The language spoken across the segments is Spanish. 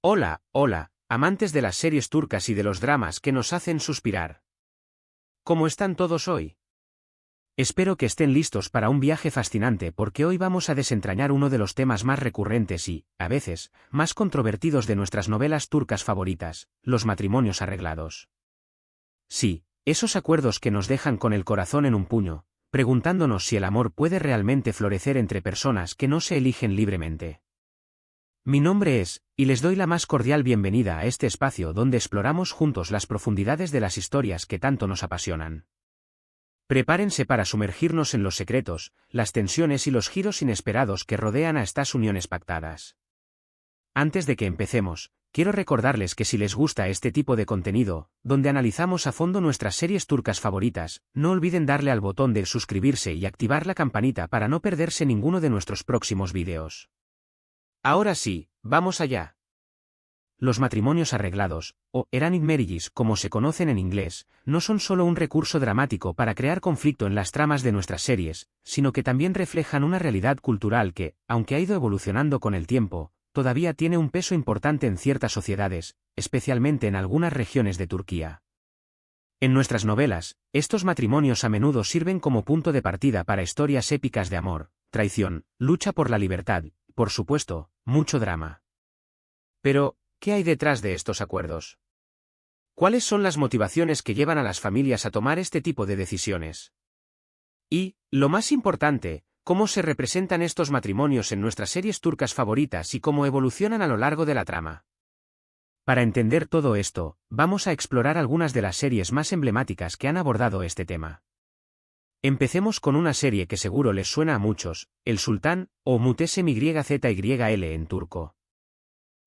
Hola, hola, amantes de las series turcas y de los dramas que nos hacen suspirar. ¿Cómo están todos hoy? Espero que estén listos para un viaje fascinante porque hoy vamos a desentrañar uno de los temas más recurrentes y, a veces, más controvertidos de nuestras novelas turcas favoritas, los matrimonios arreglados. Sí, esos acuerdos que nos dejan con el corazón en un puño, preguntándonos si el amor puede realmente florecer entre personas que no se eligen libremente. Mi nombre es, y les doy la más cordial bienvenida a este espacio donde exploramos juntos las profundidades de las historias que tanto nos apasionan. Prepárense para sumergirnos en los secretos, las tensiones y los giros inesperados que rodean a estas uniones pactadas. Antes de que empecemos, quiero recordarles que si les gusta este tipo de contenido, donde analizamos a fondo nuestras series turcas favoritas, no olviden darle al botón de suscribirse y activar la campanita para no perderse ninguno de nuestros próximos vídeos. Ahora sí, vamos allá. Los matrimonios arreglados, o arranged marriages como se conocen en inglés, no son solo un recurso dramático para crear conflicto en las tramas de nuestras series, sino que también reflejan una realidad cultural que, aunque ha ido evolucionando con el tiempo, todavía tiene un peso importante en ciertas sociedades, especialmente en algunas regiones de Turquía. En nuestras novelas, estos matrimonios a menudo sirven como punto de partida para historias épicas de amor, traición, lucha por la libertad, por supuesto, mucho drama. Pero, ¿qué hay detrás de estos acuerdos? ¿Cuáles son las motivaciones que llevan a las familias a tomar este tipo de decisiones? Y, lo más importante, ¿cómo se representan estos matrimonios en nuestras series turcas favoritas y cómo evolucionan a lo largo de la trama? Para entender todo esto, vamos a explorar algunas de las series más emblemáticas que han abordado este tema. Empecemos con una serie que seguro les suena a muchos, El Sultán, o Muhteşem Yzyl en turco.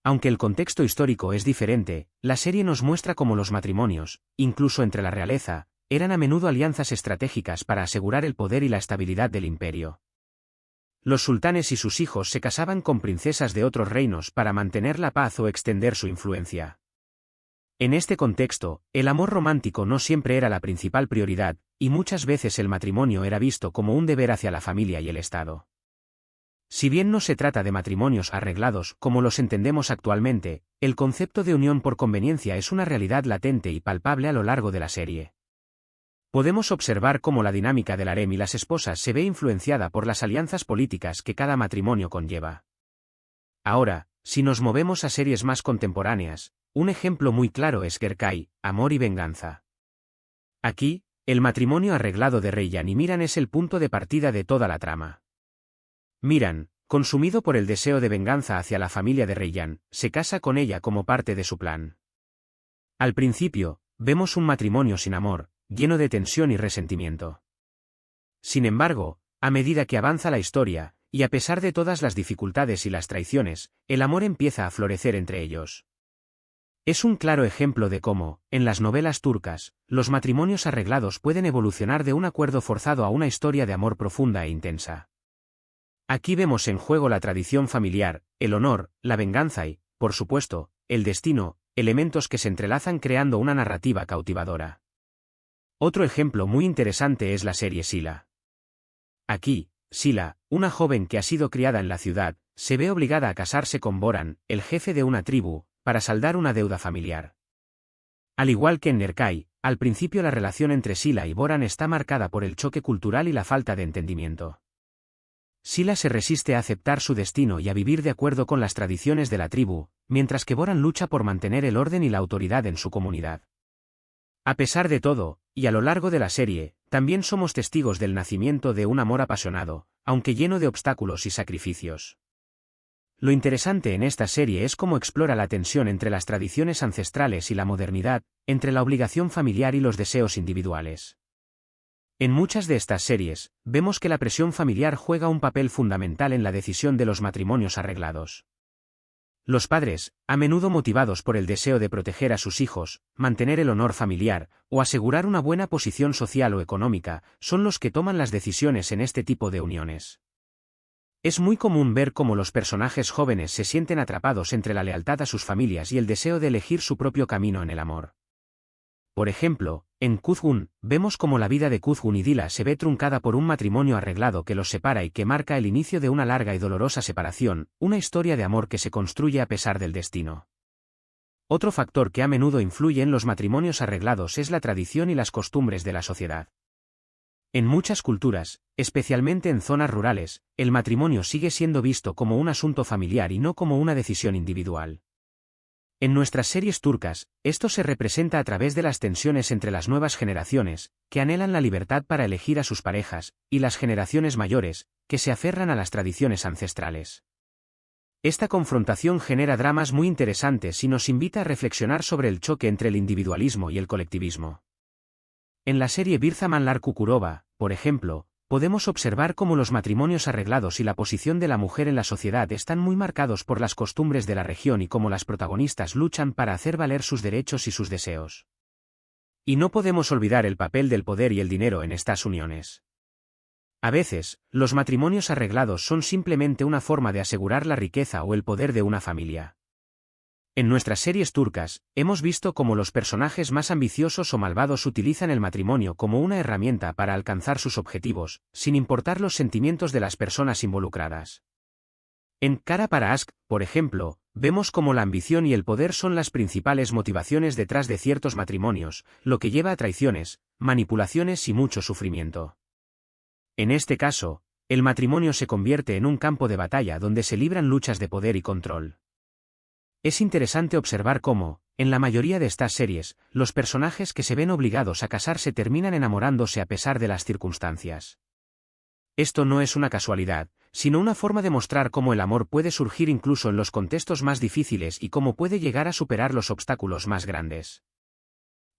Aunque el contexto histórico es diferente, la serie nos muestra cómo los matrimonios, incluso entre la realeza, eran a menudo alianzas estratégicas para asegurar el poder y la estabilidad del imperio. Los sultanes y sus hijos se casaban con princesas de otros reinos para mantener la paz o extender su influencia. En este contexto, el amor romántico no siempre era la principal prioridad, y muchas veces el matrimonio era visto como un deber hacia la familia y el Estado. Si bien no se trata de matrimonios arreglados como los entendemos actualmente, el concepto de unión por conveniencia es una realidad latente y palpable a lo largo de la serie. Podemos observar cómo la dinámica del harem y las esposas se ve influenciada por las alianzas políticas que cada matrimonio conlleva. Ahora, si nos movemos a series más contemporáneas, un ejemplo muy claro es Gerkai, Amor y Venganza. Aquí, el matrimonio arreglado de Reyhan y Miran es el punto de partida de toda la trama. Miran, consumido por el deseo de venganza hacia la familia de Reyhan, se casa con ella como parte de su plan. Al principio, vemos un matrimonio sin amor, lleno de tensión y resentimiento. Sin embargo, a medida que avanza la historia, y a pesar de todas las dificultades y las traiciones, el amor empieza a florecer entre ellos. Es un claro ejemplo de cómo, en las novelas turcas, los matrimonios arreglados pueden evolucionar de un acuerdo forzado a una historia de amor profunda e intensa. Aquí vemos en juego la tradición familiar, el honor, la venganza y, por supuesto, el destino, elementos que se entrelazan creando una narrativa cautivadora. Otro ejemplo muy interesante es la serie Sila. Aquí, Sila, una joven que ha sido criada en la ciudad, se ve obligada a casarse con Boran, el jefe de una tribu, para saldar una deuda familiar. Al igual que en Nerkai, al principio la relación entre Sila y Boran está marcada por el choque cultural y la falta de entendimiento. Sila se resiste a aceptar su destino y a vivir de acuerdo con las tradiciones de la tribu, mientras que Boran lucha por mantener el orden y la autoridad en su comunidad. A pesar de todo, y a lo largo de la serie, también somos testigos del nacimiento de un amor apasionado, aunque lleno de obstáculos y sacrificios. Lo interesante en esta serie es cómo explora la tensión entre las tradiciones ancestrales y la modernidad, entre la obligación familiar y los deseos individuales. En muchas de estas series, vemos que la presión familiar juega un papel fundamental en la decisión de los matrimonios arreglados. Los padres, a menudo motivados por el deseo de proteger a sus hijos, mantener el honor familiar, o asegurar una buena posición social o económica, son los que toman las decisiones en este tipo de uniones. Es muy común ver cómo los personajes jóvenes se sienten atrapados entre la lealtad a sus familias y el deseo de elegir su propio camino en el amor. Por ejemplo, en Kuzgun, vemos cómo la vida de Kuzgun y Dila se ve truncada por un matrimonio arreglado que los separa y que marca el inicio de una larga y dolorosa separación, una historia de amor que se construye a pesar del destino. Otro factor que a menudo influye en los matrimonios arreglados es la tradición y las costumbres de la sociedad. En muchas culturas, especialmente en zonas rurales, el matrimonio sigue siendo visto como un asunto familiar y no como una decisión individual. En nuestras series turcas, esto se representa a través de las tensiones entre las nuevas generaciones, que anhelan la libertad para elegir a sus parejas, y las generaciones mayores, que se aferran a las tradiciones ancestrales. Esta confrontación genera dramas muy interesantes y nos invita a reflexionar sobre el choque entre el individualismo y el colectivismo. En la serie Bir Zamanlar Kukurova, por ejemplo, podemos observar cómo los matrimonios arreglados y la posición de la mujer en la sociedad están muy marcados por las costumbres de la región y cómo las protagonistas luchan para hacer valer sus derechos y sus deseos. Y no podemos olvidar el papel del poder y el dinero en estas uniones. A veces, los matrimonios arreglados son simplemente una forma de asegurar la riqueza o el poder de una familia. En nuestras series turcas, hemos visto cómo los personajes más ambiciosos o malvados utilizan el matrimonio como una herramienta para alcanzar sus objetivos, sin importar los sentimientos de las personas involucradas. En Kara para Aşk, por ejemplo, vemos cómo la ambición y el poder son las principales motivaciones detrás de ciertos matrimonios, lo que lleva a traiciones, manipulaciones y mucho sufrimiento. En este caso, el matrimonio se convierte en un campo de batalla donde se libran luchas de poder y control. Es interesante observar cómo, en la mayoría de estas series, los personajes que se ven obligados a casarse terminan enamorándose a pesar de las circunstancias. Esto no es una casualidad, sino una forma de mostrar cómo el amor puede surgir incluso en los contextos más difíciles y cómo puede llegar a superar los obstáculos más grandes.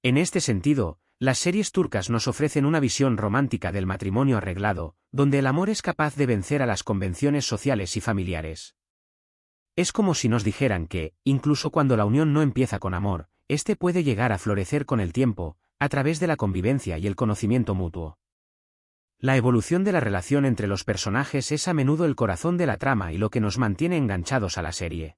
En este sentido, las series turcas nos ofrecen una visión romántica del matrimonio arreglado, donde el amor es capaz de vencer a las convenciones sociales y familiares. Es como si nos dijeran que, incluso cuando la unión no empieza con amor, este puede llegar a florecer con el tiempo, a través de la convivencia y el conocimiento mutuo. La evolución de la relación entre los personajes es a menudo el corazón de la trama y lo que nos mantiene enganchados a la serie.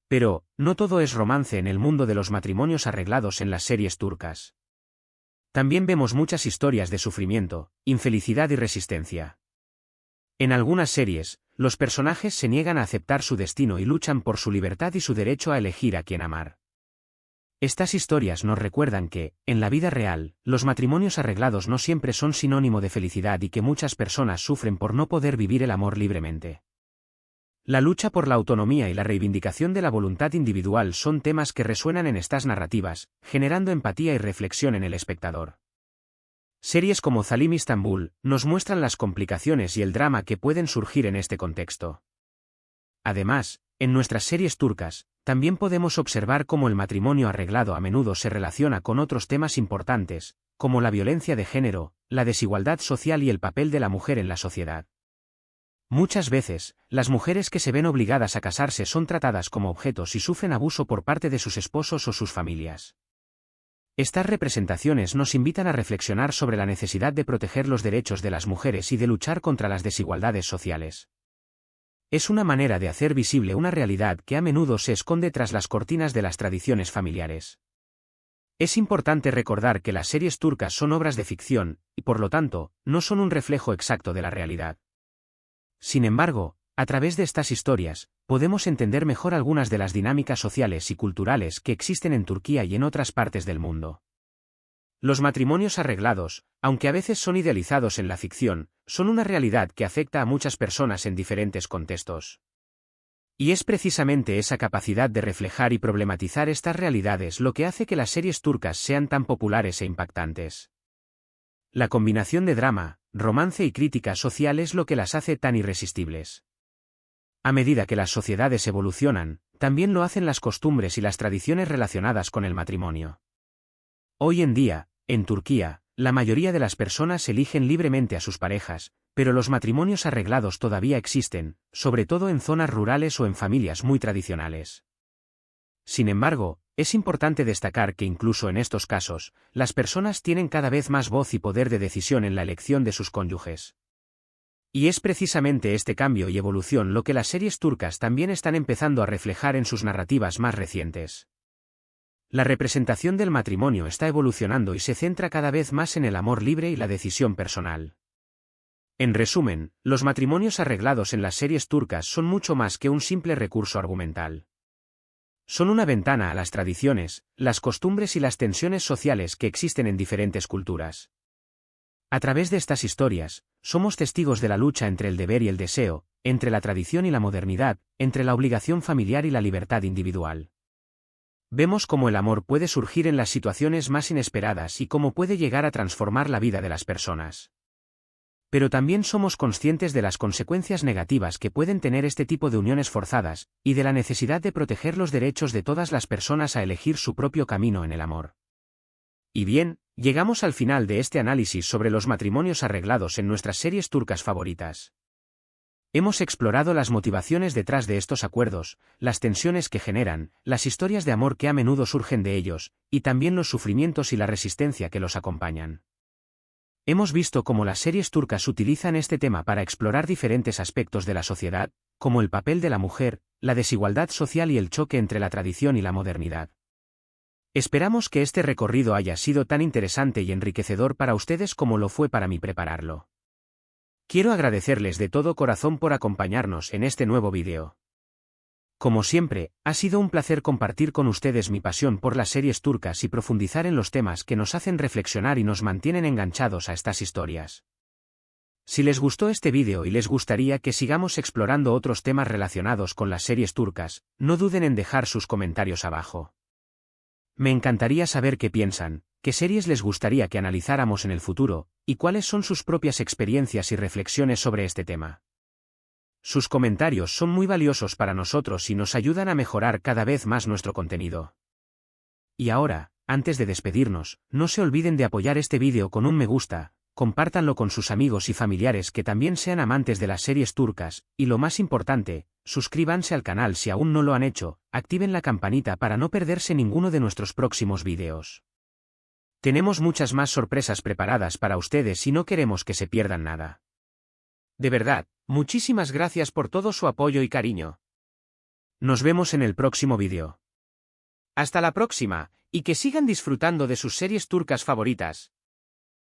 Pero, no todo es romance en el mundo de los matrimonios arreglados en las series turcas. También vemos muchas historias de sufrimiento, infelicidad y resistencia. En algunas series, los personajes se niegan a aceptar su destino y luchan por su libertad y su derecho a elegir a quién amar. Estas historias nos recuerdan que, en la vida real, los matrimonios arreglados no siempre son sinónimo de felicidad y que muchas personas sufren por no poder vivir el amor libremente. La lucha por la autonomía y la reivindicación de la voluntad individual son temas que resuenan en estas narrativas, generando empatía y reflexión en el espectador. Series como Zalim Istanbul nos muestran las complicaciones y el drama que pueden surgir en este contexto. Además, en nuestras series turcas, también podemos observar cómo el matrimonio arreglado a menudo se relaciona con otros temas importantes, como la violencia de género, la desigualdad social y el papel de la mujer en la sociedad. Muchas veces, las mujeres que se ven obligadas a casarse son tratadas como objetos y sufren abuso por parte de sus esposos o sus familias. Estas representaciones nos invitan a reflexionar sobre la necesidad de proteger los derechos de las mujeres y de luchar contra las desigualdades sociales. Es una manera de hacer visible una realidad que a menudo se esconde tras las cortinas de las tradiciones familiares. Es importante recordar que las series turcas son obras de ficción, y por lo tanto, no son un reflejo exacto de la realidad. Sin embargo, a través de estas historias, podemos entender mejor algunas de las dinámicas sociales y culturales que existen en Turquía y en otras partes del mundo. Los matrimonios arreglados, aunque a veces son idealizados en la ficción, son una realidad que afecta a muchas personas en diferentes contextos. Y es precisamente esa capacidad de reflejar y problematizar estas realidades lo que hace que las series turcas sean tan populares e impactantes. La combinación de drama, romance y crítica social es lo que las hace tan irresistibles. A medida que las sociedades evolucionan, también lo hacen las costumbres y las tradiciones relacionadas con el matrimonio. Hoy en día, en Turquía, la mayoría de las personas eligen libremente a sus parejas, pero los matrimonios arreglados todavía existen, sobre todo en zonas rurales o en familias muy tradicionales. Sin embargo, es importante destacar que incluso en estos casos, las personas tienen cada vez más voz y poder de decisión en la elección de sus cónyuges. Y es precisamente este cambio y evolución lo que las series turcas también están empezando a reflejar en sus narrativas más recientes. La representación del matrimonio está evolucionando y se centra cada vez más en el amor libre y la decisión personal. En resumen, los matrimonios arreglados en las series turcas son mucho más que un simple recurso argumental. Son una ventana a las tradiciones, las costumbres y las tensiones sociales que existen en diferentes culturas. A través de estas historias, somos testigos de la lucha entre el deber y el deseo, entre la tradición y la modernidad, entre la obligación familiar y la libertad individual. Vemos cómo el amor puede surgir en las situaciones más inesperadas y cómo puede llegar a transformar la vida de las personas. Pero también somos conscientes de las consecuencias negativas que pueden tener este tipo de uniones forzadas, y de la necesidad de proteger los derechos de todas las personas a elegir su propio camino en el amor. Y bien, llegamos al final de este análisis sobre los matrimonios arreglados en nuestras series turcas favoritas. Hemos explorado las motivaciones detrás de estos acuerdos, las tensiones que generan, las historias de amor que a menudo surgen de ellos, y también los sufrimientos y la resistencia que los acompañan. Hemos visto cómo las series turcas utilizan este tema para explorar diferentes aspectos de la sociedad, como el papel de la mujer, la desigualdad social y el choque entre la tradición y la modernidad. Esperamos que este recorrido haya sido tan interesante y enriquecedor para ustedes como lo fue para mí prepararlo. Quiero agradecerles de todo corazón por acompañarnos en este nuevo vídeo. Como siempre, ha sido un placer compartir con ustedes mi pasión por las series turcas y profundizar en los temas que nos hacen reflexionar y nos mantienen enganchados a estas historias. Si les gustó este vídeo y les gustaría que sigamos explorando otros temas relacionados con las series turcas, no duden en dejar sus comentarios abajo. Me encantaría saber qué piensan, qué series les gustaría que analizáramos en el futuro, y cuáles son sus propias experiencias y reflexiones sobre este tema. Sus comentarios son muy valiosos para nosotros y nos ayudan a mejorar cada vez más nuestro contenido. Y ahora, antes de despedirnos, no se olviden de apoyar este vídeo con un me gusta, compártanlo con sus amigos y familiares que también sean amantes de las series turcas, y lo más importante, suscríbanse al canal si aún no lo han hecho, activen la campanita para no perderse ninguno de nuestros próximos vídeos. Tenemos muchas más sorpresas preparadas para ustedes y no queremos que se pierdan nada. De verdad, muchísimas gracias por todo su apoyo y cariño. Nos vemos en el próximo vídeo. Hasta la próxima, y que sigan disfrutando de sus series turcas favoritas.